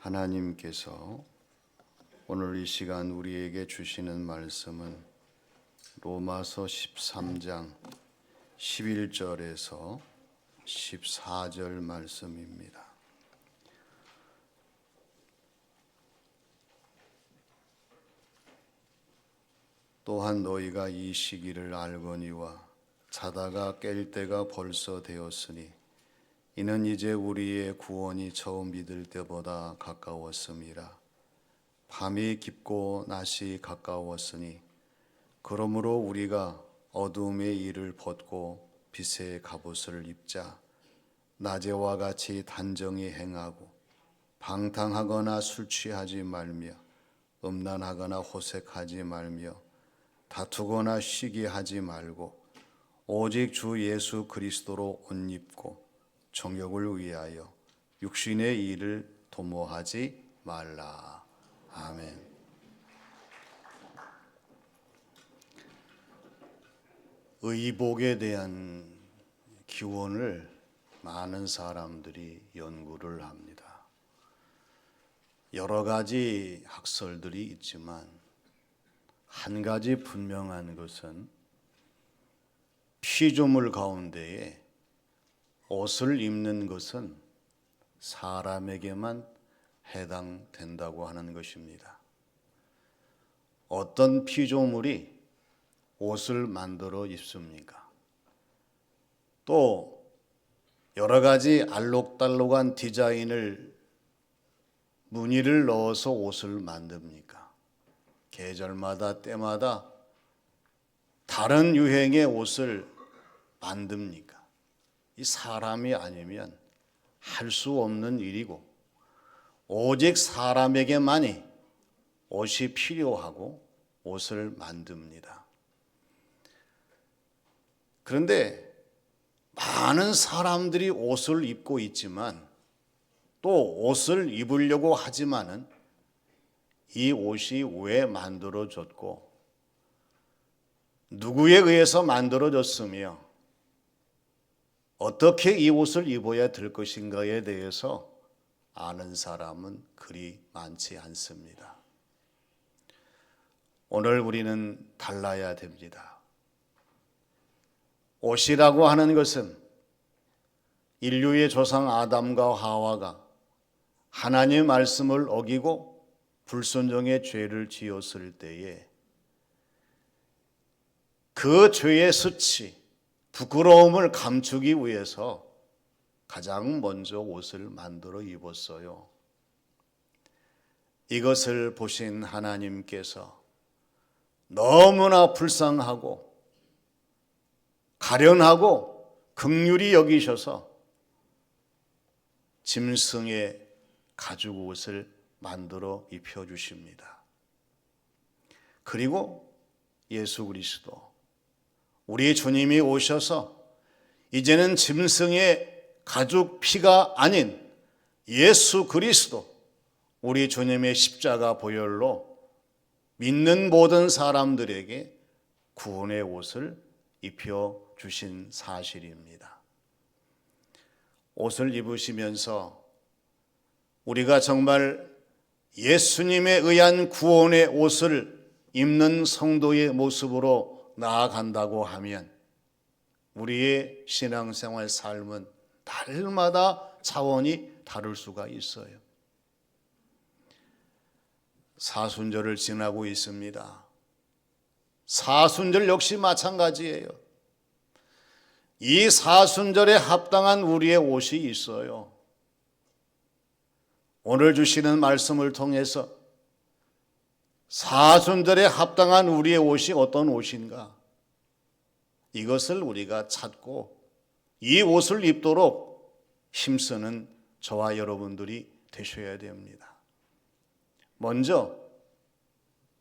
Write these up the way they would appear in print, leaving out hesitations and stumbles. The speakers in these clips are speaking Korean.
하나님께서 오늘 이 시간 우리에게 주시는 말씀은 로마서 13장 11절에서 14절 말씀입니다. 또한 너희가 이 시기를 알거니와 자다가 깰 때가 벌써 되었으니 이는 이제 우리의 구원이 처음 믿을 때보다 가까웠음이라. 밤이 깊고 낮이 가까웠으니 그러므로 우리가 어두움의 일을 벗고 빛의 갑옷을 입자. 낮에와 같이 단정히 행하고 방탕하거나 술 취하지 말며 음란하거나 호색하지 말며 다투거나 시기하지 말고 오직 주 예수 그리스도로 옷 입고 정욕을 위하여 육신의 일을 도모하지 말라. 아멘. 의복에 대한 기원을 많은 사람들이 연구를 합니다. 여러 가지 학설들이 있지만 한 가지 분명한 것은 피조물 가운데에 옷을 입는 것은 사람에게만 해당된다고 하는 것입니다. 어떤 피조물이 옷을 만들어 입습니까? 또 여러 가지 알록달록한 디자인을 무늬를 넣어서 옷을 만듭니까? 계절마다 때마다 다른 유행의 옷을 만듭니까? 이 사람이 아니면 할 수 없는 일이고 오직 사람에게만이 옷이 필요하고 옷을 만듭니다. 그런데 많은 사람들이 옷을 입고 있지만 또 옷을 입으려고 하지만은 이 옷이 왜 만들어졌고 누구에 의해서 만들어졌으며 어떻게 이 옷을 입어야 될 것인가에 대해서 아는 사람은 그리 많지 않습니다. 오늘 우리는 달라야 됩니다. 옷이라고 하는 것은 인류의 조상 아담과 하와가 하나님의 말씀을 어기고 불순종의 죄를 지었을 때에 그 죄의 수치, 부끄러움을 감추기 위해서 가장 먼저 옷을 만들어 입었어요. 이것을 보신 하나님께서 너무나 불쌍하고 가련하고 긍휼히 여기셔서 짐승의 가죽 옷을 만들어 입혀주십니다. 그리고 예수 그리스도 우리 주님이 오셔서 이제는 짐승의 가죽 피가 아닌 예수 그리스도 우리 주님의 십자가 보혈로 믿는 모든 사람들에게 구원의 옷을 입혀주신 사실입니다. 옷을 입으시면서 우리가 정말 예수님에 의한 구원의 옷을 입는 성도의 모습으로 나아간다고 하면 우리의 신앙생활 삶은 날마다 차원이 다를 수가 있어요. 사순절을 지나고 있습니다. 사순절 역시 마찬가지예요. 이 사순절에 합당한 우리의 옷이 있어요. 오늘 주시는 말씀을 통해서 사순절에 합당한 우리의 옷이 어떤 옷인가? 이것을 우리가 찾고 이 옷을 입도록 힘쓰는 저와 여러분들이 되셔야 됩니다. 먼저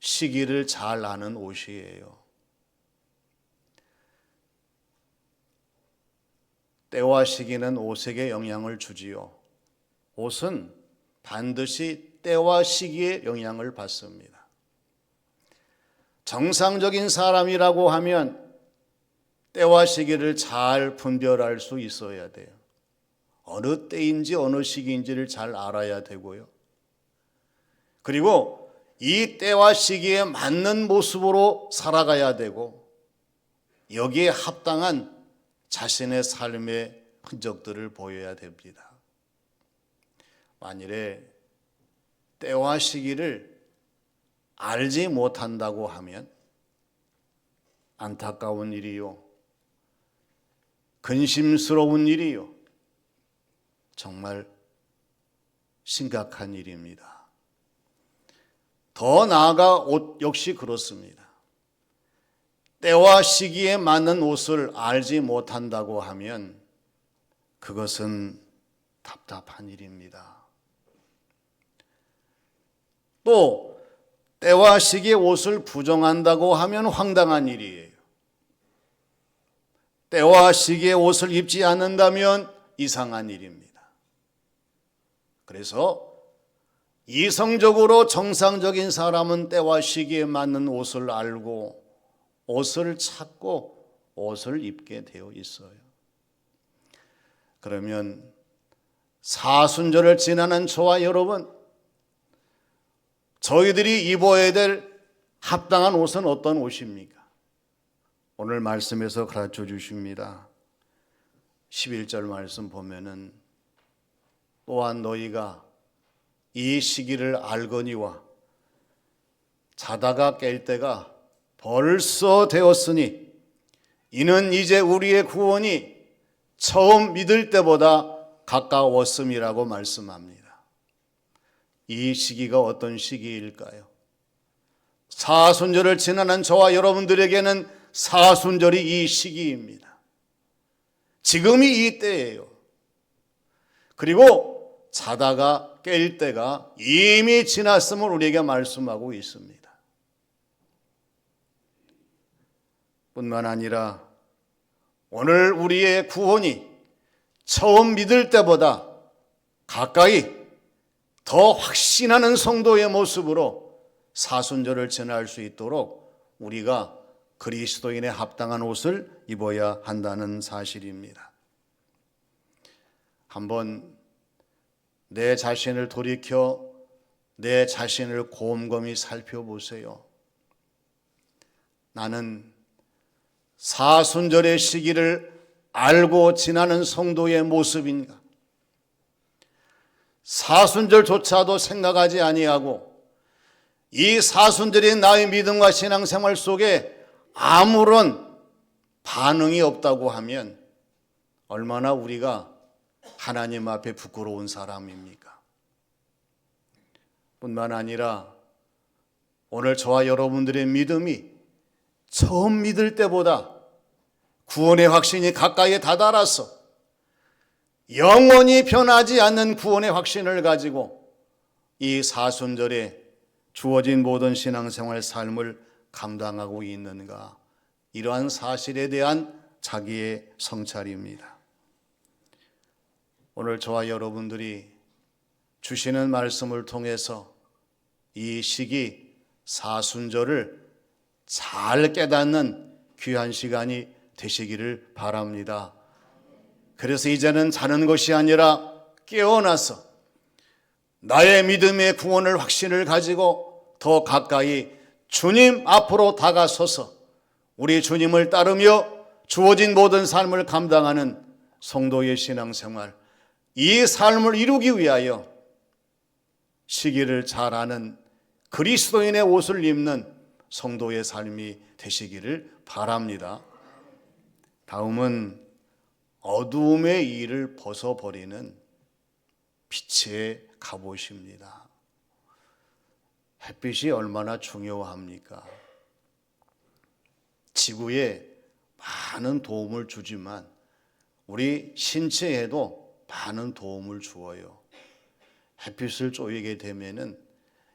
시기를 잘 아는 옷이에요. 때와 시기는 옷에게 영향을 주지요. 옷은 반드시 때와 시기에 영향을 받습니다. 정상적인 사람이라고 하면 때와 시기를 잘 분별할 수 있어야 돼요. 어느 때인지 어느 시기인지를 잘 알아야 되고요. 그리고 이 때와 시기에 맞는 모습으로 살아가야 되고 여기에 합당한 자신의 삶의 흔적들을 보여야 됩니다. 만일에 때와 시기를 알지 못한다고 하면 안타까운 일이요, 근심스러운 일이요, 정말 심각한 일입니다. 더 나아가 옷 역시 그렇습니다. 때와 시기에 맞는 옷을 알지 못한다고 하면 그것은 답답한 일입니다. 또 때와 시기의 옷을 부정한다고 하면 황당한 일이에요. 때와 시기의 옷을 입지 않는다면 이상한 일입니다. 그래서 이성적으로 정상적인 사람은 때와 시기에 맞는 옷을 알고 옷을 찾고 옷을 입게 되어 있어요. 그러면 사순절을 지나는 저와 여러분, 저희들이 입어야 될 합당한 옷은 어떤 옷입니까? 오늘 말씀에서 가르쳐 주십니다. 11절 말씀 보면은 또한 너희가 이 시기를 알거니와 자다가 깰 때가 벌써 되었으니 이는 이제 우리의 구원이 처음 믿을 때보다 가까웠음이라고 말씀합니다. 이 시기가 어떤 시기일까요? 사순절을 지나는 저와 여러분들에게는 사순절이 이 시기입니다. 지금이 이 때예요. 그리고 자다가 깰 때가 이미 지났음을 우리에게 말씀하고 있습니다. 뿐만 아니라 오늘 우리의 구원이 처음 믿을 때보다 가까이 더 확신하는 성도의 모습으로 사순절을 지날 수 있도록 우리가 그리스도인의 합당한 옷을 입어야 한다는 사실입니다. 한번 내 자신을 돌이켜 내 자신을 곰곰이 살펴보세요. 나는 사순절의 시기를 알고 지나는 성도의 모습인가? 사순절조차도 생각하지 아니하고 이 사순절이 나의 믿음과 신앙생활 속에 아무런 반응이 없다고 하면 얼마나 우리가 하나님 앞에 부끄러운 사람입니까? 뿐만 아니라 오늘 저와 여러분들의 믿음이 처음 믿을 때보다 구원의 확신이 가까이에 다다라서 영원히 변하지 않는 구원의 확신을 가지고 이 사순절에 주어진 모든 신앙생활 삶을 감당하고 있는가, 이러한 사실에 대한 자기의 성찰입니다. 오늘 저와 여러분들이 주시는 말씀을 통해서 이 시기 사순절을 잘 깨닫는 귀한 시간이 되시기를 바랍니다. 그래서 이제는 자는 것이 아니라 깨어나서 나의 믿음의 구원을 확신을 가지고 더 가까이 주님 앞으로 다가서서 우리 주님을 따르며 주어진 모든 삶을 감당하는 성도의 신앙생활, 이 삶을 이루기 위하여 시기를 잘 아는 그리스도인의 옷을 입는 성도의 삶이 되시기를 바랍니다. 다음은 어두움의 이를 벗어버리는 빛의 갑옷입니다. 햇빛이 얼마나 중요합니까? 지구에 많은 도움을 주지만 우리 신체에도 많은 도움을 주어요. 햇빛을 쬐게 되면은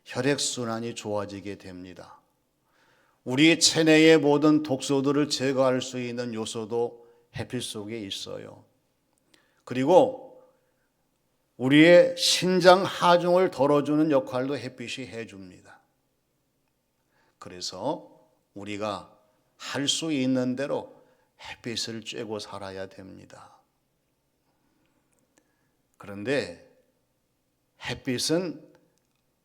혈액순환이 좋아지게 됩니다. 우리 체내의 모든 독소들을 제거할 수 있는 요소도 햇빛 속에 있어요. 그리고 우리의 신장 하중을 덜어주는 역할도 햇빛이 해줍니다. 그래서 우리가 할 수 있는 대로 햇빛을 쬐고 살아야 됩니다. 그런데 햇빛은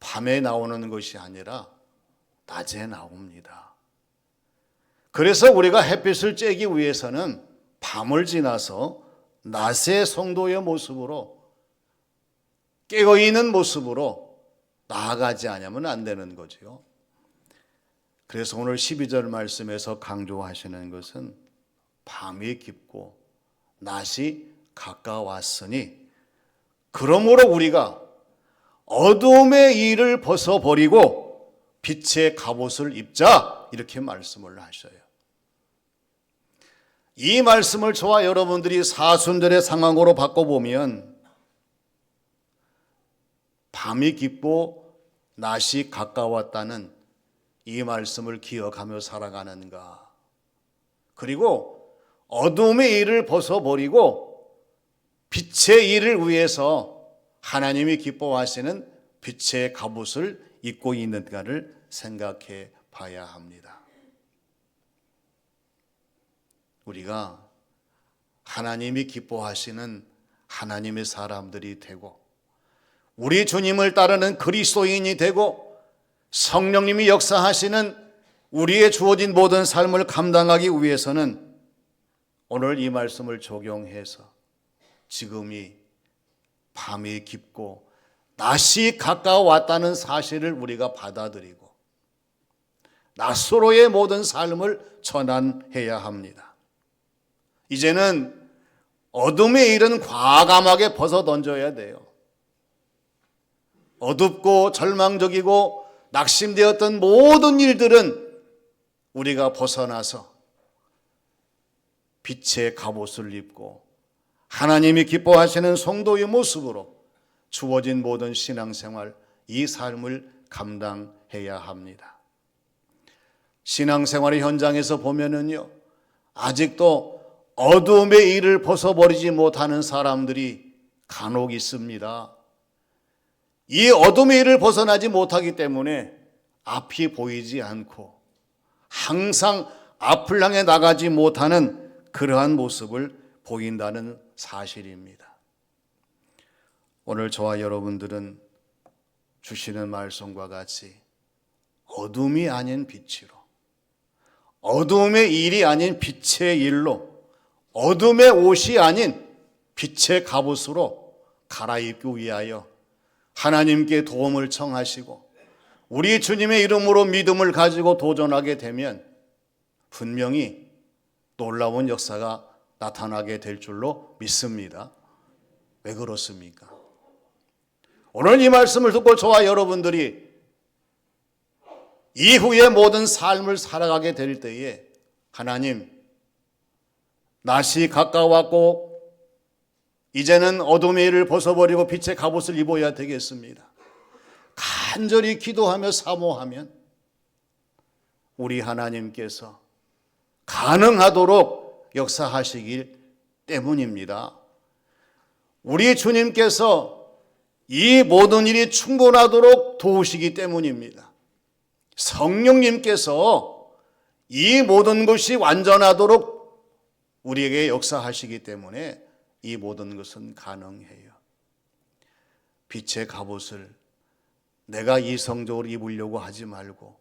밤에 나오는 것이 아니라 낮에 나옵니다. 그래서 우리가 햇빛을 쬐기 위해서는 밤을 지나서 낮의 성도의 모습으로, 깨어있는 모습으로 나아가지 않으면 안 되는 거죠. 그래서 오늘 12절 말씀에서 강조하시는 것은 밤이 깊고 낮이 가까웠으니 그러므로 우리가 어둠의 일을 벗어버리고 빛의 갑옷을 입자, 이렇게 말씀을 하셔요. 이 말씀을 저와 여러분들이 사순절의 상황으로 바꿔보면 밤이 깊고 낮이 가까웠다는 이 말씀을 기억하며 살아가는가, 그리고 어둠의 일을 벗어버리고 빛의 일을 위해서 하나님이 기뻐하시는 빛의 갑옷을 입고 있는가를 생각해 봐야 합니다. 우리가 하나님이 기뻐하시는 하나님의 사람들이 되고 우리 주님을 따르는 그리스도인이 되고 성령님이 역사하시는 우리의 주어진 모든 삶을 감당하기 위해서는 오늘 이 말씀을 적용해서 지금이 밤이 깊고 낮이 가까워왔다는 사실을 우리가 받아들이고 낫으로의 모든 삶을 전환해야 합니다. 이제는 어둠의 일은 과감하게 벗어던져야 돼요. 어둡고 절망적이고 낙심되었던 모든 일들은 우리가 벗어나서 빛의 갑옷을 입고 하나님이 기뻐하시는 성도의 모습으로 주어진 모든 신앙생활, 이 삶을 감당해야 합니다. 신앙생활의 현장에서 보면은요, 아직도 어둠의 일을 벗어버리지 못하는 사람들이 간혹 있습니다. 이 어둠의 일을 벗어나지 못하기 때문에 앞이 보이지 않고 항상 앞을 향해 나가지 못하는 그러한 모습을 보인다는 사실입니다. 오늘 저와 여러분들은 주시는 말씀과 같이 어둠이 아닌 빛으로, 어둠의 일이 아닌 빛의 일로, 어둠의 옷이 아닌 빛의 갑옷으로 갈아입기 위하여 하나님께 도움을 청하시고 우리 주님의 이름으로 믿음을 가지고 도전하게 되면 분명히 놀라운 역사가 나타나게 될 줄로 믿습니다. 왜 그렇습니까? 오늘 이 말씀을 듣고 저와 여러분들이 이후의 모든 삶을 살아가게 될 때에 하나님, 낮이 가까웠고 이제는 어둠의 일을 벗어버리고 빛의 갑옷을 입어야 되겠습니다. 간절히 기도하며 사모하면 우리 하나님께서 가능하도록 역사하시길 때문입니다. 우리 주님께서 이 모든 일이 충분하도록 도우시기 때문입니다. 성령님께서 이 모든 것이 완전하도록 우리에게 역사하시기 때문에 이 모든 것은 가능해요. 빛의 갑옷을 내가 이성적으로 입으려고 하지 말고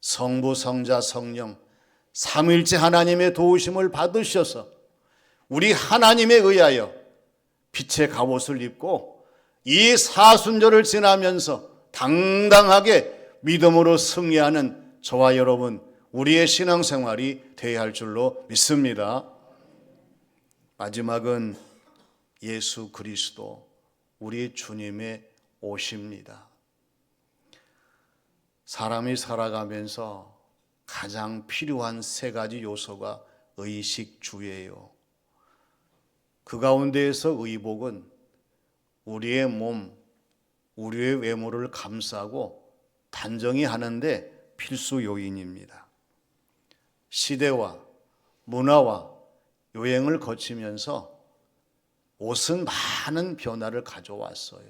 성부, 성자, 성령 삼위일체 하나님의 도우심을 받으셔서 우리 하나님에 의하여 빛의 갑옷을 입고 이 사순절을 지나면서 당당하게 믿음으로 승리하는 저와 여러분, 우리의 신앙생활이 되어야 할 줄로 믿습니다. 마지막은 예수 그리스도 우리 주님의 오십니다. 사람이 살아가면서 가장 필요한 세 가지 요소가 의식주예요. 그 가운데에서 의복은 우리의 몸, 우리의 외모를 감싸고 단정히 하는데 필수 요인입니다. 시대와 문화와 여행을 거치면서 옷은 많은 변화를 가져왔어요.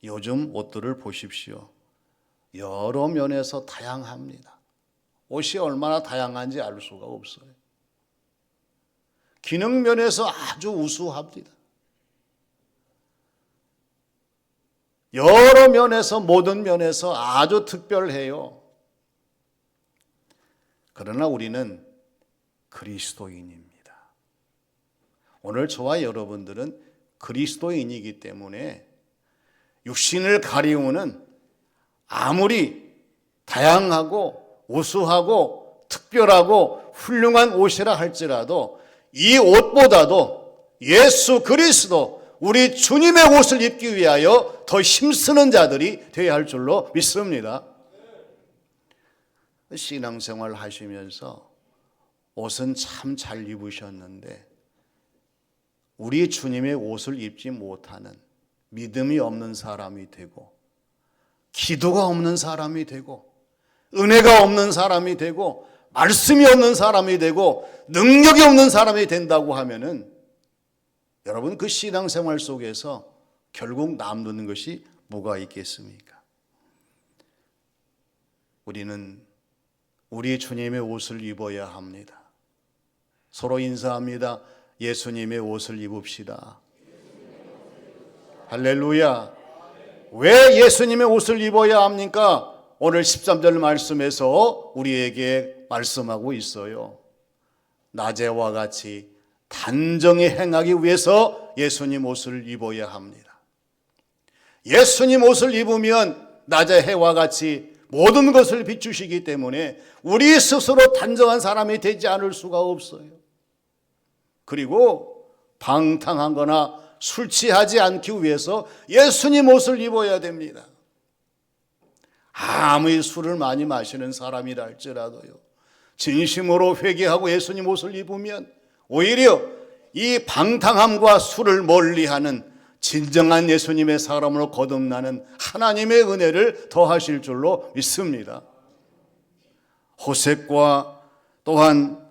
요즘 옷들을 보십시오. 여러 면에서 다양합니다. 옷이 얼마나 다양한지 알 수가 없어요. 기능 면에서 아주 우수합니다. 여러 면에서, 모든 면에서 아주 특별해요. 그러나 우리는 그리스도인입니다. 오늘 저와 여러분들은 그리스도인이기 때문에 육신을 가리우는 아무리 다양하고 우수하고 특별하고 훌륭한 옷이라 할지라도 이 옷보다도 예수 그리스도 우리 주님의 옷을 입기 위하여 더 힘쓰는 자들이 되어야 할 줄로 믿습니다. 신앙생활 하시면서 옷은 참 잘 입으셨는데 우리 주님의 옷을 입지 못하는 믿음이 없는 사람이 되고 기도가 없는 사람이 되고 은혜가 없는 사람이 되고 말씀이 없는 사람이 되고 능력이 없는 사람이 된다고 하면은 여러분 그 신앙생활 속에서 결국 남는 것이 뭐가 있겠습니까? 우리는 우리 주님의 옷을 입어야 합니다. 서로 인사합니다. 예수님의 옷을 입읍시다. 할렐루야. 왜 예수님의 옷을 입어야 합니까? 오늘 13절 말씀에서 우리에게 말씀하고 있어요. 낮에와 같이 단정히 행하기 위해서 예수님 옷을 입어야 합니다. 예수님 옷을 입으면 낮의 해와 같이 모든 것을 비추시기 때문에 우리 스스로 단정한 사람이 되지 않을 수가 없어요. 그리고 방탕한 거나 술 취하지 않기 위해서 예수님 옷을 입어야 됩니다. 아무리 술을 많이 마시는 사람이라 할지라도요, 진심으로 회개하고 예수님 옷을 입으면 오히려 이 방탕함과 술을 멀리하는 진정한 예수님의 사람으로 거듭나는 하나님의 은혜를 더하실 줄로 믿습니다. 호색과 또한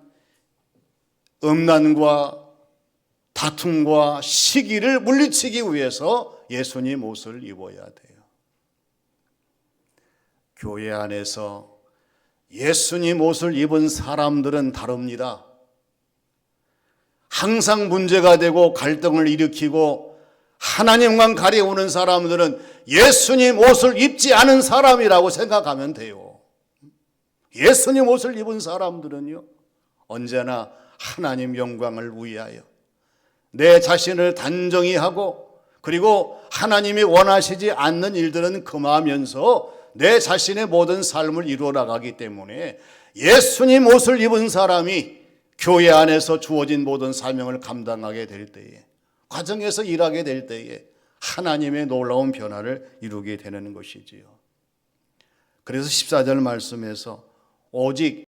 음란과 다툼과 시기를 물리치기 위해서 예수님 옷을 입어야 돼요. 교회 안에서 예수님 옷을 입은 사람들은 다릅니다. 항상 문제가 되고 갈등을 일으키고 하나님만 가려오는 사람들은 예수님 옷을 입지 않은 사람이라고 생각하면 돼요. 예수님 옷을 입은 사람들은요, 언제나 하나님 영광을 위하여 내 자신을 단정히 하고 그리고 하나님이 원하시지 않는 일들은 금하면서 내 자신의 모든 삶을 이루어 나가기 때문에 예수님 옷을 입은 사람이 교회 안에서 주어진 모든 사명을 감당하게 될 때에, 가정에서 일하게 될 때에 하나님의 놀라운 변화를 이루게 되는 것이지요. 그래서 14절 말씀에서 오직